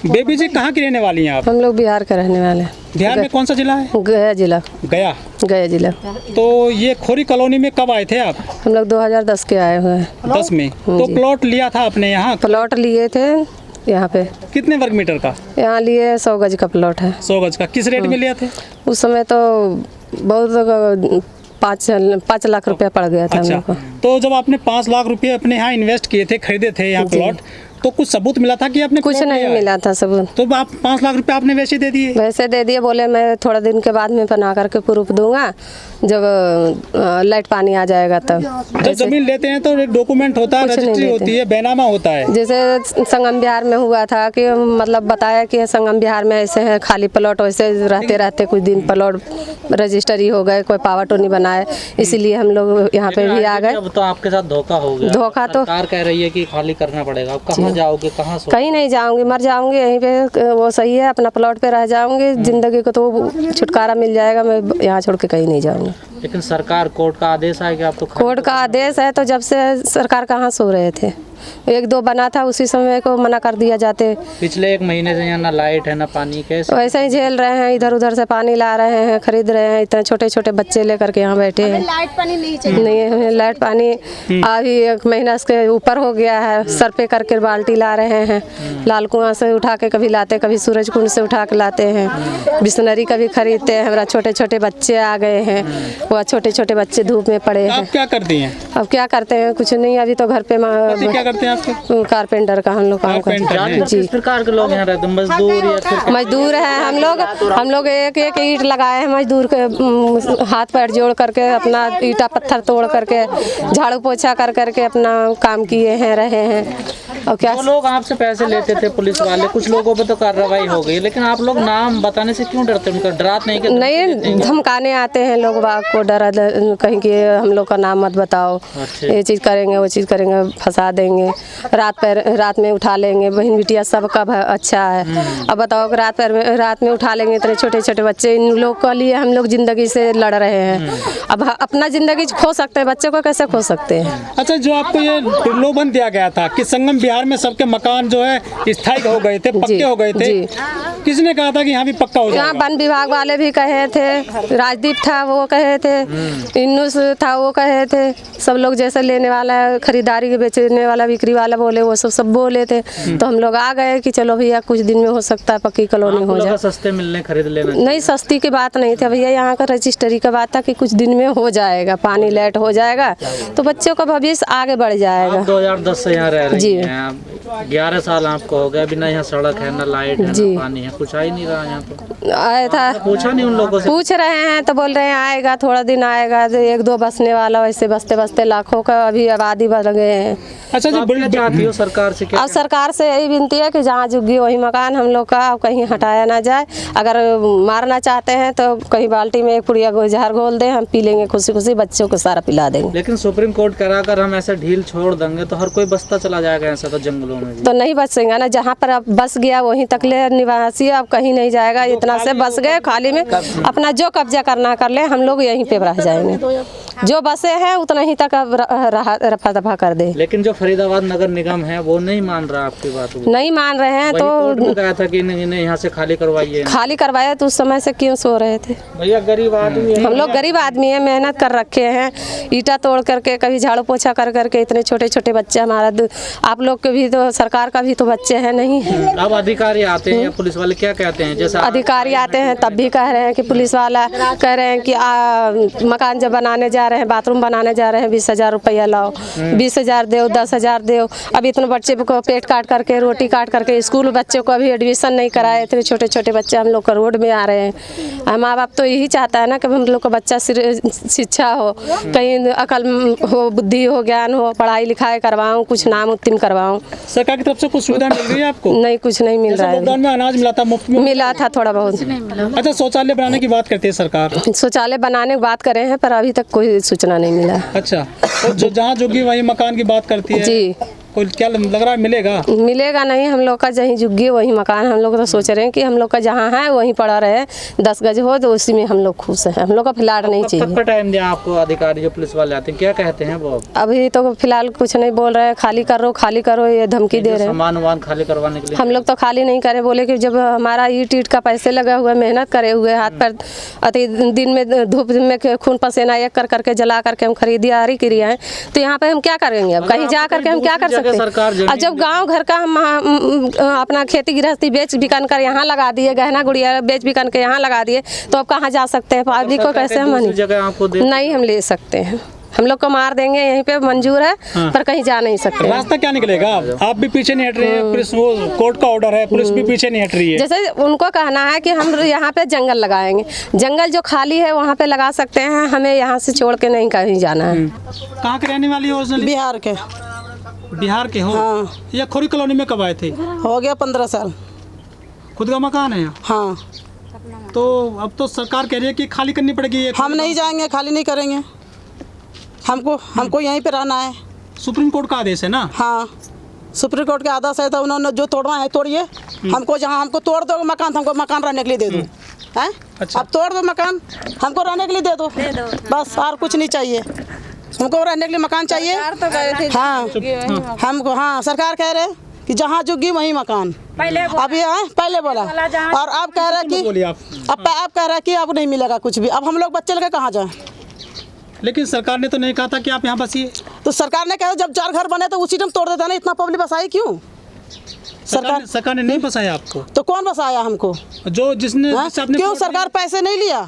Baby जी कहाँ की रहने वाली हैं आप? हम लोग बिहार का रहने वाले हैं। बिहार में कौन सा जिला है? गया जिला। गया जिला। तो ये खोरी कॉलोनी में कब आए थे आप? हम लोग 2010 के आए हुए हैं। 10 में। तो प्लॉट लिया था आपने यहाँ? प्लॉट लिए थे यहाँ पे। कितने वर्ग मीटर का? यहाँ लिए 100 गज का प्लॉट है। 100 गज का। किस रेट में लिया थे? उस समय तो बहुत 5 लाख रुपया पड़ गया था। अच्छा, हम लोग को। तो जब आपने 5 लाख रुपए अपने यहाँ इन्वेस्ट किए थे, खरीदे थे यहाँ प्लॉट, तो कुछ सबूत मिला था कि आपने? कुछ नहीं मिला था सबूत। तो आप 5 लाख रुपए आपने वैसे दे दिए? वैसे दे दिए, बोले मैं थोड़ा दिन के बाद में बना करके प्रूफ दूंगा जब लाइट पानी आ जाएगा तब। जब जमीन लेते हैं तो एक डॉक्यूमेंट होता है, रजिस्ट्री होती है, बैनामा होता है। जैसे संगम बिहार में हुआ था कि मतलब बताया कि संगम बिहार में ऐसे है खाली प्लॉट, वैसे रहते रहते कुछ दिन प्लॉट रजिस्ट्री हो गए, कोई पावर टोनी बनाए, इसीलिए हम लोग यहाँ पे भी आ गए। अब तो आपके साथ धोखा हो गया। धोखा तो सरकार कह रही है कि खाली करना पड़ेगा। अब कहाँ जाओगे, कहाँ सो? कहीं नहीं जाऊंगी, मर जाऊंगी यहीं पे, वो सही है, अपना प्लॉट पे रह जाऊंगी, जिंदगी को तो छुटकारा मिल जाएगा, मैं यहाँ छोड़ के कहीं नहीं जाऊंगी। लेकिन सरकार कोर्ट का आदेश है कि आप तो कोर्ट का आदेश है, तो जब से सरकार कहाँ सो रहे थे, 1-2 बना था उसी समय को मना कर दिया जाते। पिछले 1 महीने से यहाँ ना लाइट है ना पानी, कैसे? वैसे ही झेल रहे हैं, इधर उधर से पानी ला रहे हैं, खरीद रहे हैं, इतने छोटे छोटे बच्चे लेकर के यहाँ बैठे हैं। लाइट पानी नहीं चाहिए। नहीं, लाइट पानी अभी 1 महीना के ऊपर हो गया है, सर पे करके बाल्टी ला रहे हैं, लाल कुआं से उठा के कभी लाते, कभी सूरज कुंड से उठा के लाते हैं, बिस्लरी कभी खरीदते हैं। हमारा छोटे छोटे बच्चे आ गए हैं, वो छोटे छोटे बच्चे धूप में पड़े हैं। आप क्या करती हैं? अब क्या करते हैं, कुछ नहीं, अभी तो घर पे क्या करते हैं आपके? कारपेंटर का हम लोग काम करते हैं। जी, किस प्रकार के लोग यहाँ रहते हैं? मजदूर या फिर? मजदूर हैं हम लोग एक एक ईंट लगाए हैं, मजदूर के हाथ पैर जोड़ करके अपना ईंटा पत्थर तोड़ करके झाड़ू पोछा कर करके अपना काम किए हैं, रहे हैं। और क्या जो लोग आपसे पैसे लेते थे पुलिस वाले, कुछ लोगों पर तो कार्रवाई हो गई, लेकिन आप लोग नाम बताने से क्यों डरते? उनका डरात नहीं? नहीं, धमकाने आते हैं लोग बाग को, डरा कहीं कि हम लोग का नाम मत बताओ, ये चीज़ करेंगे वो चीज़ करेंगे, फंसा देंगे, रात में उठा लेंगे। बहन बिटिया सबका अच्छा है, अब बताओ कि रात में उठा लेंगे इतने छोटे छोटे बच्चे। इन लोग के लिए हम लोग जिंदगी से लड़ रहे हैं, अब अपना जिंदगी खो सकते हैं, बच्चे को कैसे खो सकते हैं? अच्छा, जो आपको ये प्रलोभन दिया गया था कि संगम बिहार में सबके मकान जो है स्थायी हो गए थे, पक्के हो गए थे, किसने कहा था कि यहाँ भी पक्का हो जाएगा? यहाँ वन विभाग वाले भी कहे थे, राजदीप था वो कहे थे, इन्नूस था वो कहे थे, सब लोग जैसे लेने वाला खरीदारी बेचने वाला बिक्री वाला बोले, वो सब बोले थे। तो हम लोग आ गए कि चलो भैया कुछ दिन में हो सकता है पक्की कॉलोनी हो जाए। सस्ते मिलने खरीद लेना? नहीं, सस्ती की बात नहीं थी भैया, यहाँ का रजिस्ट्री का बात था कि कुछ दिन में हो जाएगा, पानी लाइट हो जाएगा तो बच्चों का भविष्य आगे बढ़ जाएगा। 2010 से यहाँ रह रही हैं, 11 साल आपको हो गया, अभी ना यहाँ सड़क है, ना लाइट है, ना पानी है, कुछ आ ही नहीं रहा यहाँ पे। आया था, पूछा नहीं उन लोगों से? पूछ रहे हैं तो बोल रहे हैं आएगा, थोड़ा दिन आएगा, 1-2 बसने वाला, वैसे बसते बसते लाखों का अभी आबादी बढ़ गए हैं। अच्छा, जो क्या चाहती हो सरकार से? अब सरकार से यही विनती है कि जहाँ झुग्गी वही मकान हम लोग का कहीं हटाया ना जाए। अगर मारना चाहते हैं तो कहीं बाल्टी में 1 पुड़िया जहर घोल दें, हम पी लेंगे खुशी खुशी, बच्चों को सारा पिला देंगे। लेकिन सुप्रीम कोर्ट कराकर हम ऐसे ढील छोड़ देंगे तो हर कोई बसता चला जाएगा ऐसा तो जंगलों में भी। तो नहीं बचेगा ना, जहाँ पर अब बस गया वहीं तक ले निवासी, अब कहीं नहीं जाएगा। इतना से बस गए खाली में, अपना जो कब्जा करना कर ले, हम लोग यहीं पे रह जाएंगे। जो बसे हैं उतना ही तक अब रफा दफा कर दे। लेकिन जो फरीदाबाद नगर निगम है वो नहीं मान रहा आपकी बात? नहीं मान रहे हैं, तो कहा था कि इन्हें यहाँ से खाली करवाइए। खाली करवाया तो उस समय से क्यों सो रहे थे? भैया गरीब आदमी है, हम लोग गरीब आदमी है, मेहनत कर रखे हैं, ईटा तोड़ करके, कभी झाड़ू पोछा कर करके, इतने छोटे छोटे बच्चे हमारा, आप लोग के भी तो, सरकार का भी तो बच्चे हैं नहीं? अब अधिकारी आते हैं या पुलिस वाले क्या कहते हैं? जैसा अधिकारी आते हैं तब भी कह रहे हैं कि पुलिस वाला कह रहे हैं कि मकान जब बनाने जा रहे हैं, बाथरूम बनाने जा रहे हैं, 20,000 रुपया लाओ, 20,000 दो, 10,000 दो। अब इतने बच्चे को पेट काट करके, रोटी काट करके, स्कूल बच्चों को अभी एडमिशन नहीं कराए, इतने छोटे छोटे बच्चे हम लोग का रोड में आ रहे हैं। माँ बाप तो यही चाहता है ना कि हम लोग का बच्चा शिक्षा हो, कहीं अकल हो, बुद्धि हो, ज्ञान हो, पढ़ाई लिखाई करवाऊँ, कुछ नाम उत्तीर्ण करवाऊँ। सरकार की तरफ से कुछ सुविधा मिल रही है आपको? नहीं, कुछ नहीं मिल रहा है। लॉकडाउन में अनाज मिला था मुफ्त में? मिला था थोड़ा बहुत। अच्छा, शौचालय बनाने की बात करती है सरकार? शौचालय बनाने की बात करे हैं पर अभी तक कोई सूचना नहीं मिला। अच्छा, और जहाँ जोगी वही मकान की बात करती है? जी, कोई क्या लग रहा है मिलेगा? मिलेगा नहीं, हम लोग का जहीं झुग्गी वहीं मकान। हम लोग तो सोच रहे हैं कि हम लोग का जहाँ है वहीं पड़ा रहे, 10 गज हो तो उसी में हम लोग खुश हैं। हम लोग का फिलहाल नहीं चाहिए। कब तक टाइम दिया आपको अधिकारी जो पुलिस वाले आते हैं, क्या कहते हैं वो? अभी तो फिलहाल कुछ नहीं बोल रहे हैं, खाली करो ये धमकी दे रहे हैं। सामान वामान खाली करवाने के लिए हम लोग तो खाली नहीं करे, बोले कि जब हमारा ईट का पैसे लगा हुआ, मेहनत करे हुए, हाथ पर अति दिन में धूप में खून पसीना एक कर करके जला करके हम खरीदारी किए हैं, तो यहाँ पे हम क्या करेंगे? अब कहीं जा करके हम क्या कर सकते हैं? अब जब गांव घर का हम अपना खेती गृहस्थी बेच बिकन कर यहाँ लगा दिए, गहना गुड़िया बेच बिकन के यहाँ लगा दिए, तो अब कहाँ जा सकते हैं? पब्लिक को कैसे हम नहीं हम ले सकते हैं? हम लोग को मार देंगे, यहीं पे मंजूर है। हाँ। पर कहीं जा नहीं सकते। रास्ता क्या निकलेगा? आप भी पीछे नहीं हट रहे हैं, पुलिस वो कोर्ट का ऑर्डर है, पुलिस भी पीछे नहीं हट रही है। जैसे उनको कहना है कि हम यहाँ पे जंगल लगाएंगे, जंगल जो खाली है वहाँ पे लगा सकते हैं, हमें यहाँ से छोड़ के नहीं कहीं जाना है। कहाँ के रहने वाली हो? बिहार के। बिहार के हो? हाँ। या खोरी कॉलोनी में कब आए थे? हो गया 15 साल। खुद का मकान है? हाँ। तो अब तो सरकार कह रही है कि खाली करनी पड़ेगी। हम नहीं जाएंगे, खाली नहीं करेंगे, हमको यहीं पे रहना है। सुप्रीम कोर्ट का आदेश है ना? हाँ, सुप्रीम कोर्ट का आदेश है, तो उन्होंने जो तोड़ना है तोड़िए। हमको जहाँ हमको तोड़ दो मकान, हमको मकान रहने के लिए दे दो। हैं? अच्छा। अब तोड़ दो मकान, हमको रहने के लिए दे दो बस, और कुछ नहीं चाहिए। हमको रहने के लिए मकान चाहिए। हाँ, हमको हाँ सरकार कह रहे कि जहाँ जुगी वहीं मकान। अभी पहले बोला, और अब कह रहे कि अब कह रहे कि अब नहीं मिलेगा कुछ भी। अब हम लोग बच्चे लेकर कहाँ जाएं? लेकिन सरकार ने तो नहीं कहा था कि आप यहाँ बसिए। तो सरकार ने कहा जब 4 घर बने तो उसी टाइम तोड़ देता ना, इतना पब्लिक बसाई क्यों? सरकार ने नहीं बसाया आपको? तो कौन बसाया हमको? जो जिसने क्यों? सरकार पैसे नहीं लिया?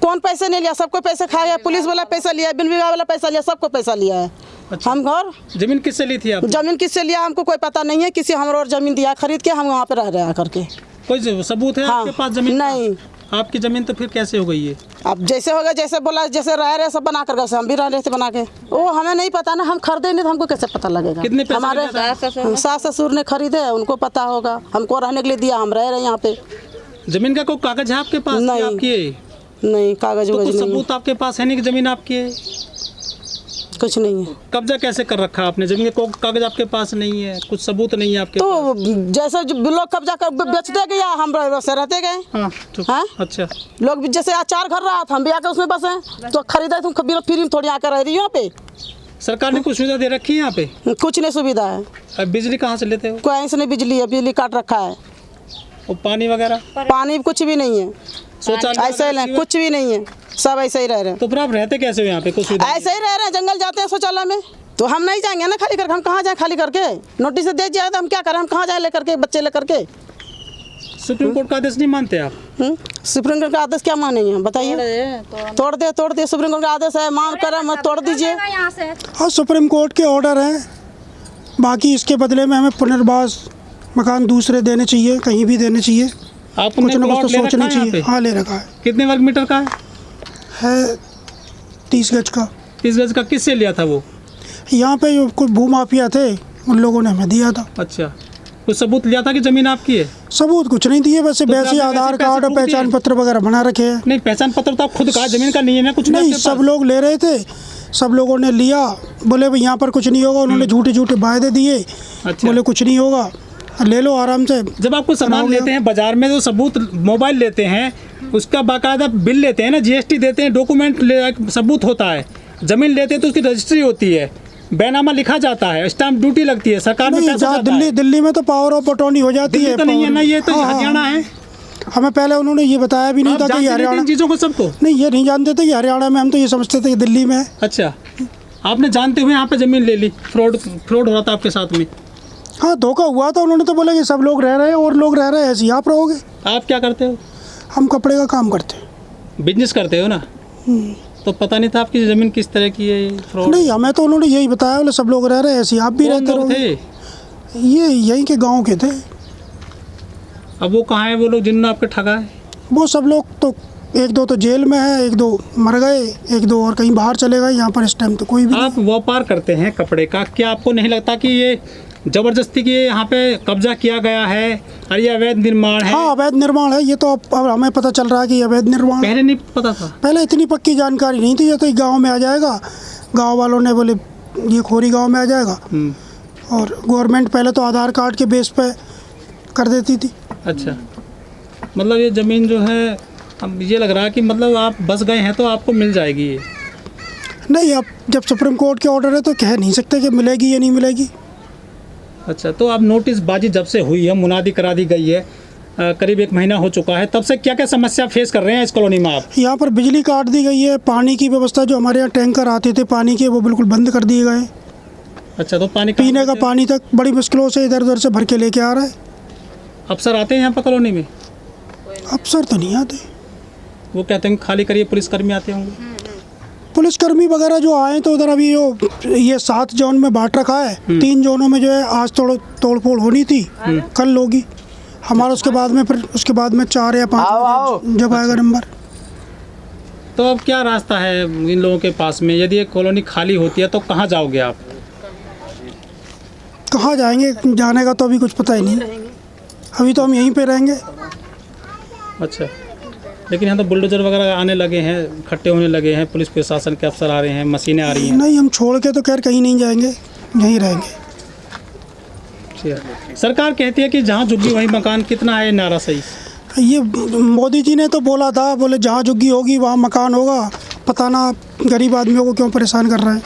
कौन पैसे नहीं लिया? सबको पैसे खा गया। पुलिस वाला पैसा लिया, बिन विभाग वाला पैसा लिया, सबको पैसा लिया है। अच्छा। हम घर जमीन किससे ली थी आप? जमीन किससे लिया हमको कोई पता नहीं है। किसी हम और जमीन दिया खरीद के, हम वहाँ पे रह रहे करके। कोई सबूत है आपके पास जमीन? नहीं। आपकी जमीन तो फिर कैसे हो गई है? अब जैसे होगा, जैसे बोला, जैसे रह रहे सब बना कर गए, हम भी रह रहे थे बना के। वो हमें नहीं पता ना, हम खरीदे नहीं तो हमको कैसे पता लगेगा? कितने पैसे? हमारे सास ससुर ने खरीदे, उनको पता होगा। हमको रहने के लिए दिया, हम रह रहे यहाँ पे। जमीन का कोई कागज है आपके पास? नहीं। आपकी है? नहीं, कागज तो कुछ सबूत आपके पास है नहीं कि जमीन आपकी है? कुछ नहीं है। कब्जा कैसे कर रखा आपने? जमीन के कागज आपके पास नहीं है, कुछ सबूत नहीं है आपके तो पास? जैसे लोग कब्जा कर बेचते गए, हम वैसे रहते गए। हाँ, तो अच्छा। लोग भी जैसे 4 घर रहा था, हम भी आकर उसमें बसे, तो खरीदा तुम फ्री थोड़ी आकर रह रही हो पे। सरकार ने कुछ सुविधा दे रखी है यहाँ पे? कुछ नहीं सुविधा है। अब बिजली कहाँ से लेते हो? कोई ऐसे नहीं बिजली है, बिजली काट रखा है। और पानी वगैरह? पानी कुछ भी नहीं है, ऐसे ही कुछ भी नहीं है, सब ऐसे ही रह रहे हैं। तो फिर आप रहते कैसे हो यहाँ पे? कुछ ऐसे ही रह रहे हैं, जंगल जाते हैं शौचालय में, तो हम नहीं जाएंगे ना खाली करके। हम कहाँ जाए खाली करके? नोटिस दे दिया तो हम क्या करें? हम कहाँ जाए लेकर के, बच्चे लेकर के? सुप्रीम कोर्ट का आदेश नहीं मानते आप? सुप्रीम कोर्ट का आदेश क्या मानेंगे? बताइए। तोड़ दे सुप्रीम कोर्ट का आदेश है, मांग कर मत तोड़ दीजिए। हाँ, सुप्रीम कोर्ट के ऑर्डर हैं, बाकी इसके बदले में हमें पुनर्वास मकान दूसरे देने चाहिए, कहीं भी देने चाहिए। आपने कुछ ना कुछ तो सोचना चाहिए। हाँ, ले रखा है। कितने वर्ग मीटर का है? 30 गज का। 30 गज का किससे लिया था वो? यहाँ पे जो कोई भूमाफिया थे, उन लोगों ने हमें दिया था। अच्छा, कुछ सबूत लिया था कि जमीन आपकी है? सबूत कुछ नहीं दिए, वैसे वैसे आधार कार्ड और पहचान पत्र वगैरह बना रखे हैं। नहीं, पहचान पत्र तो आप खुद कहा जमीन का नहीं है ना? कुछ नहीं, सब लोग ले रहे थे, सब लोगों ने लिया, बोले भाई यहाँ पर कुछ नहीं होगा। उन्होंने झूठे झूठे वायदे दिए। अच्छा। बोले कुछ नहीं होगा, ले लो आराम से। जब आपको सामान लेते हैं बाजार में, तो सबूत मोबाइल लेते हैं, उसका बाकायदा बिल लेते हैं ना, GST देते हैं, डॉक्यूमेंट सबूत होता है। जमीन लेते हैं तो उसकी रजिस्ट्री होती है, बैनामा लिखा जाता है, स्टाम्प ड्यूटी लगती है, सरकार में पैसा जाता है। दिल्ली में तो पावर ऑफ अटॉर्नी हो जाती है। तो नहीं है ना, ये तो हरियाणा है। हमें पहले उन्होंने ये बताया भी नहीं था कि हरियाणा चीज़ों को सबको नहीं, ये नहीं जानते थे कि हरियाणा में। हम तो ये समझते थे कि दिल्ली में है। अच्छा, आपने जानते हुए यहाँ पे जमीन ले ली? फ्रॉड हो रहा था आपके साथ में? हाँ, धोखा हुआ था। उन्होंने तो बोला कि सब लोग रह रहे हैं और लोग रह रहे हैं, ऐसे ही आप रहोगे। आप क्या करते हो? हम कपड़े का काम करते हैं। बिजनेस करते हो ना? तो पता नहीं था आपकी ज़मीन किस तरह की है? फ्रॉड नहीं, हमें तो उन्होंने यही बताया, बोले सब लोग रह रहे हैं, ऐसे ही आप भी रहते रहोगे। ये यहीं के गांव के थे। अब वो कहाँ है वो लोग जिन्होंने आपके ठगा है? वो सब लोग तो 1-2 तो जेल में है, 1-2 मर गए, 1-2 और कहीं बाहर चले गए। यहाँ पर इस टाइम तो कोई भी। आप व्यापार करते हैं कपड़े का, क्या आपको नहीं लगता कि ये जबरदस्ती की यहाँ पे कब्जा किया गया है और ये अवैध निर्माण है? हाँ, अवैध निर्माण है ये तो। अब हमें पता चल रहा है कि अवैध निर्माण। पहले नहीं पता था? पहले इतनी पक्की जानकारी नहीं थी। ये तो गांव में आ जाएगा, गांव वालों ने बोले ये खोरी गांव में आ जाएगा, और गवर्नमेंट पहले तो आधार कार्ड के बेस पे कर देती थी। अच्छा, मतलब ये ज़मीन जो है अब ये लग रहा है कि मतलब आप बस गए हैं तो आपको मिल जाएगी ये। नहीं, अब जब सुप्रीम कोर्ट के ऑर्डर है तो कह नहीं सकते कि मिलेगी या नहीं मिलेगी। अच्छा, तो अब नोटिस बाजी जब से हुई है, मुनादी करा दी गई है, करीब 1 महीना हो चुका है, तब से क्या क्या समस्या फेस कर रहे हैं इस कॉलोनी में आप? यहाँ पर बिजली काट दी गई है, पानी की व्यवस्था जो हमारे यहाँ टैंकर आते थे पानी के वो बिल्कुल बंद कर दिए गए। अच्छा, तो पानी पीने का पानी तक बड़ी मुश्किलों से इधर उधर से भर के लेके आ रहा है। अफसर आते हैं यहाँ पर कॉलोनी में? अफसर तो नहीं आते, वो कहते हैं खाली करिए, पुलिसकर्मी आते होंगे। पुलिसकर्मी वगैरह जो आए तो उधर अभी ये 7 जोन में बांट रखा है। 3 जोनों में जो है आज तोड़ फोड़ होनी थी, कल होगी हमारा, उसके बाद में फिर उसके बाद में 4 या 5 जब आएगा नंबर। तो अब क्या रास्ता है इन लोगों के पास में? यदि ये कॉलोनी खाली होती है तो कहाँ जाओगे आप? कहाँ जाएंगे, जाने का तो अभी कुछ पता ही नहीं, अभी तो हम यहीं पे रहेंगे। अच्छा, लेकिन यहाँ तो बुलडोजर वगैरह आने लगे हैं, इकट्ठे होने लगे हैं, पुलिस प्रशासन के अफसर आ रहे हैं, मशीनें आ रही हैं। नहीं, हम छोड़ के तो खैर कहीं नहीं जाएंगे, यहीं रहेंगे। सरकार कहती है कि जहाँ झुग्गी वहीं मकान, कितना है नारा सही? ये मोदी जी ने तो बोला था, बोले जहाँ झुग्गी होगी वहाँ मकान होगा। पता ना गरीब आदमियों को क्यों परेशान कर रहे हैं।